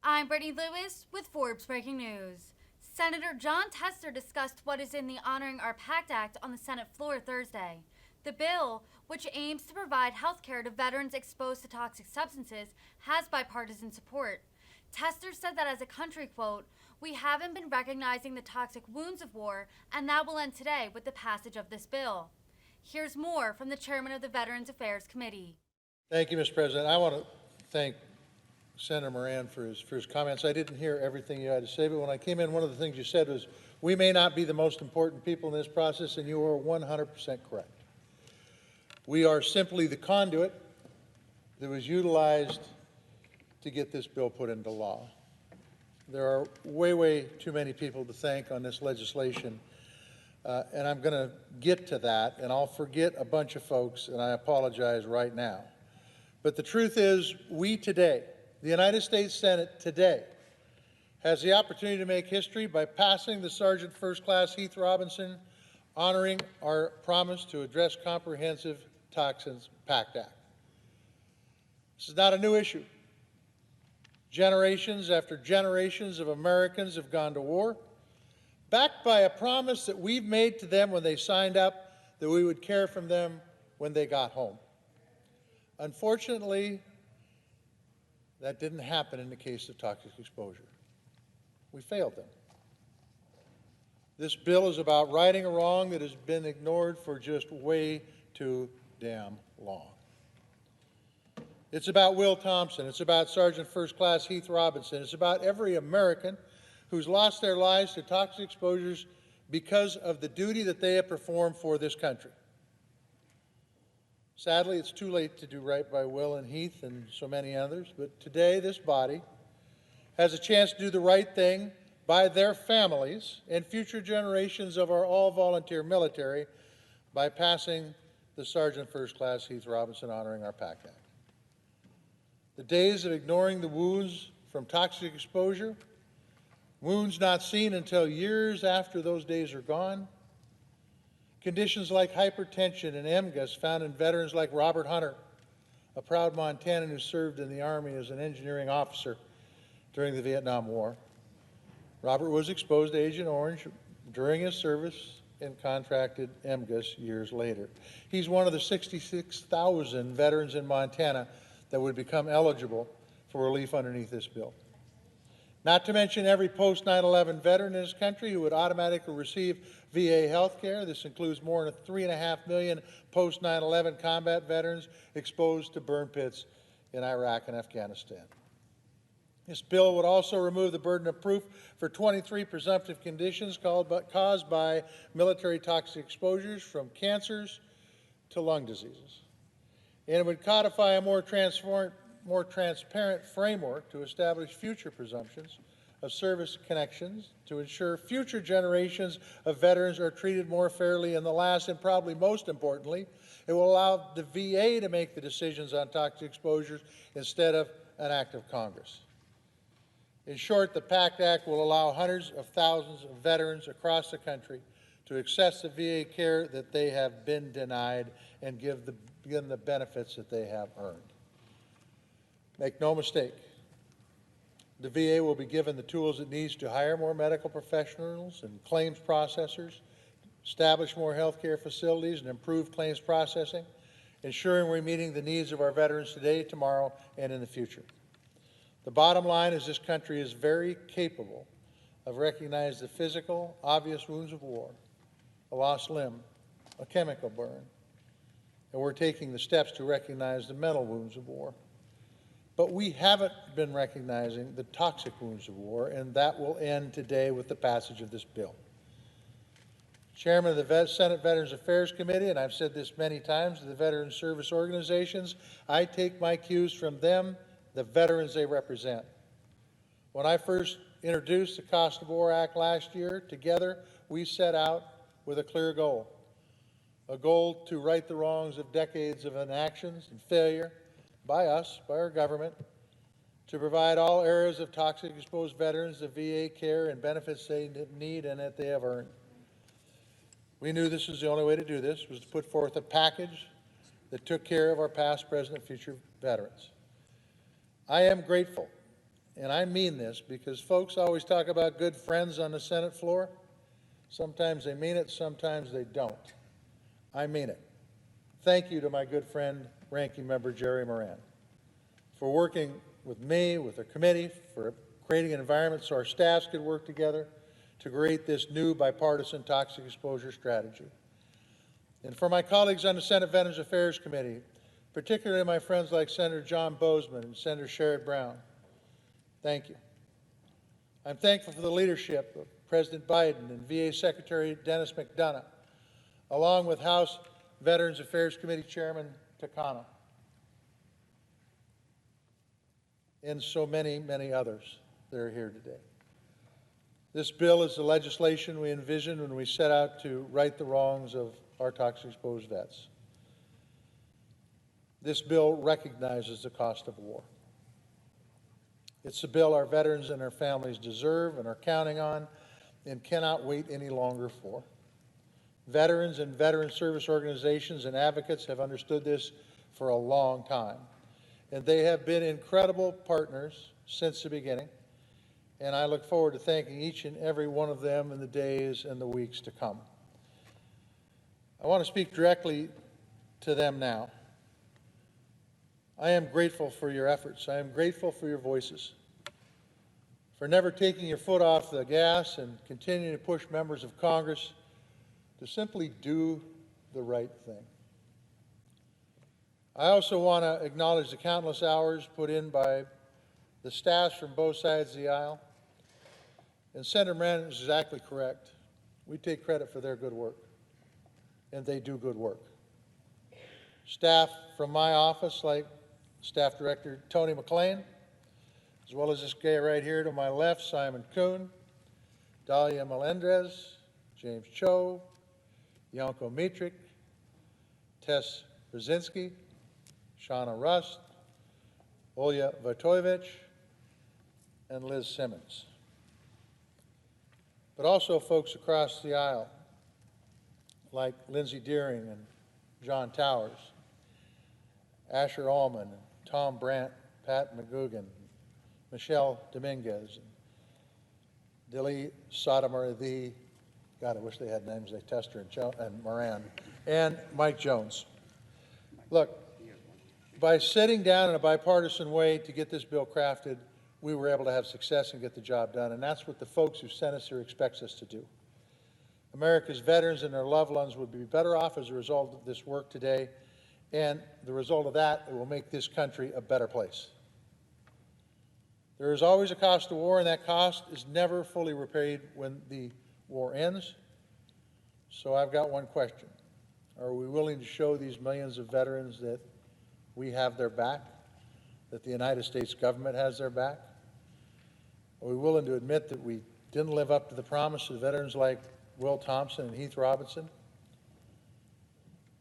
I'm Brittany Lewis with Forbes Breaking News. Senator Jon Tester discussed what is in the Honoring Our PACT Act on the Senate floor Thursday. The bill, which aims to provide health care to veterans exposed to toxic substances, has bipartisan support. Tester said that as a country, quote, "We haven't been recognizing the toxic wounds of war, and that will end today with the passage of this bill." Here's more from the chairman of the Veterans Affairs Committee. Thank you, Mr. President. I want to thank Senator Moran for his comments. I didn't hear everything you had to say, but when I came in, one of the things you said was, we may not be the most important people in this process, and you are 100% correct. We are simply the conduit that was utilized to get this bill put into law. There are way too many people to thank on this legislation, and I'm going to get to that, and I'll forget a bunch of folks, and I apologize right now. But the truth is, we today, the United States Senate today, has the opportunity to make history by passing the Sergeant First Class Heath Robinson Honoring Our Promise to Address Comprehensive Toxins PACT Act. This is not a new issue. Generations after generations of Americans have gone to war, backed by a promise that we've made to them when they signed up that we would care for them when they got home. Unfortunately, that didn't happen in the case of toxic exposure. We failed them. This bill is about righting a wrong that has been ignored for just way too damn long. It's about Will Thompson. It's about Sergeant First Class Heath Robinson. It's about every American who's lost their lives to toxic exposures because of the duty that they have performed for this country. Sadly, it's too late to do right by Will and Heath and so many others, but today this body has a chance to do the right thing by their families and future generations of our all-volunteer military by passing the Sergeant First Class Heath Robinson Honoring Our PACT Act. The days of ignoring the wounds from toxic exposure, wounds not seen until years after those days are gone, conditions like hypertension and MGUS found in veterans like Robert Hunter, a proud Montanan who served in the Army as an engineering officer during the Vietnam War. Robert was exposed to Agent Orange during his service and contracted MGUS years later. He's one of the 66,000 veterans in Montana that would become eligible for relief underneath this bill. Not to mention every post-9/11 veteran in this country who would automatically receive VA health care. This includes more than 3.5 million post-9/11 combat veterans exposed to burn pits in Iraq and Afghanistan. This bill would also remove the burden of proof for 23 presumptive conditions caused by military toxic exposures, from cancers to lung diseases. And it would codify a more transparent framework to establish future presumptions of service connections to ensure future generations of veterans are treated more fairly. And the last, and probably most importantly, it will allow the VA to make the decisions on toxic exposures instead of an act of Congress. In short, the PACT Act will allow hundreds of thousands of veterans across the country to access the VA care that they have been denied and give them the benefits that they have earned. Make no mistake, the VA will be given the tools it needs to hire more medical professionals and claims processors, establish more healthcare facilities, and improve claims processing, ensuring we're meeting the needs of our veterans today, tomorrow, and in the future. The bottom line is this country is very capable of recognizing the physical, obvious wounds of war, a lost limb, a chemical burn, and we're taking the steps to recognize the mental wounds of war. But we haven't been recognizing the toxic wounds of war, and that will end today with the passage of this bill. Chairman of the Senate Veterans Affairs Committee, and I've said this many times to the veteran service organizations, I take my cues from them, the veterans they represent. When I first introduced the Cost of War Act last year, together we set out with a clear goal, a goal to right the wrongs of decades of inactions and failure by us, by our government, to provide all areas of toxic exposed veterans the VA care and benefits they need and that they have earned. We knew this was the only way to do this, was to put forth a package that took care of our past, present, and future veterans. I am grateful and I mean this because folks always talk about good friends on the Senate floor. Sometimes they mean it, sometimes they don't. I mean it. Thank you to my good friend, Ranking Member Jerry Moran, for working with me, with the committee, for creating an environment so our staffs could work together to create this new bipartisan toxic exposure strategy. And for my colleagues on the Senate Veterans Affairs Committee, particularly my friends like Senator John Bozeman and Senator Sherrod Brown, thank you. I'm thankful for the leadership of President Biden and VA Secretary Dennis McDonough, along with House Veterans Affairs Committee Chairman Takano, and so many, many others that are here today. This bill is the legislation we envisioned when we set out to right the wrongs of our toxic exposed vets. This bill recognizes the cost of war. It's a bill our veterans and their families deserve and are counting on and cannot wait any longer for. Veterans and veteran service organizations and advocates have understood this for a long time, and they have been incredible partners since the beginning, and I look forward to thanking each and every one of them in the days and the weeks to come. I want to speak directly to them now. I am grateful for your efforts. I am grateful for your voices, for never taking your foot off the gas and continuing to push members of Congress to simply do the right thing. I also want to acknowledge the countless hours put in by the staffs from both sides of the aisle. And Senator Moran is exactly correct. We take credit for their good work, and they do good work. Staff from my office, like Staff Director Tony McLean, as well as this guy right here to my left, Simon Kuhn, Dahlia Melendrez, James Cho, Yanko Mitrik, Tess Brzezinski, Shauna Rust, Olya Vojtovich, and Liz Simmons. But also folks across the aisle, like Lindsey Deering and John Towers, Asher Allman, and Tom Brandt, Pat McGugan, Michelle Dominguez, and Dilly Sotomayor, God, I wish they had names like Tester and Moran, and Mike Jones. Look, by sitting down in a bipartisan way to get this bill crafted, we were able to have success and get the job done, and that's what the folks who sent us here expect us to do. America's veterans and their loved ones would be better off as a result of this work today, and the result of that, it will make this country a better place. There is always a cost to war, and that cost is never fully repaid when the war ends. So I've got one question. Are we willing to show these millions of veterans that we have their back, that the United States government has their back? Are we willing to admit that we didn't live up to the promise of veterans like Will Thompson and Heath Robinson?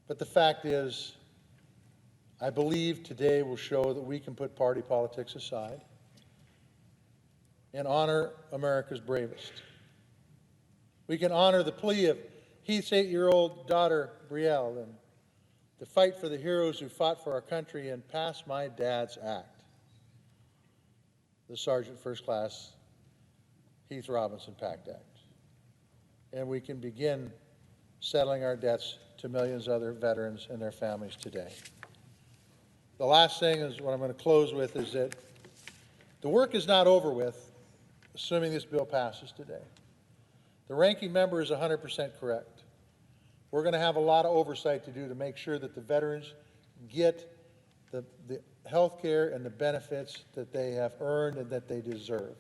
But the fact is, I believe today will show that we can put party politics aside and honor America's bravest. We can honor the plea of Heath's 8-year-old daughter, Brielle, and to fight for the heroes who fought for our country and pass my dad's act, the Sergeant First Class Heath Robinson PACT Act. And we can begin settling our debts to millions of other veterans and their families today. The last thing is what I'm going to close with is that the work is not over with, assuming this bill passes today. The ranking member is 100% correct. We're going to have a lot of oversight to do to make sure that the veterans get the health care and the benefits that they have earned and that they deserve.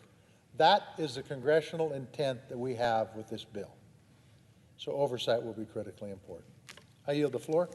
That is the congressional intent that we have with this bill. So oversight will be critically important. I yield the floor.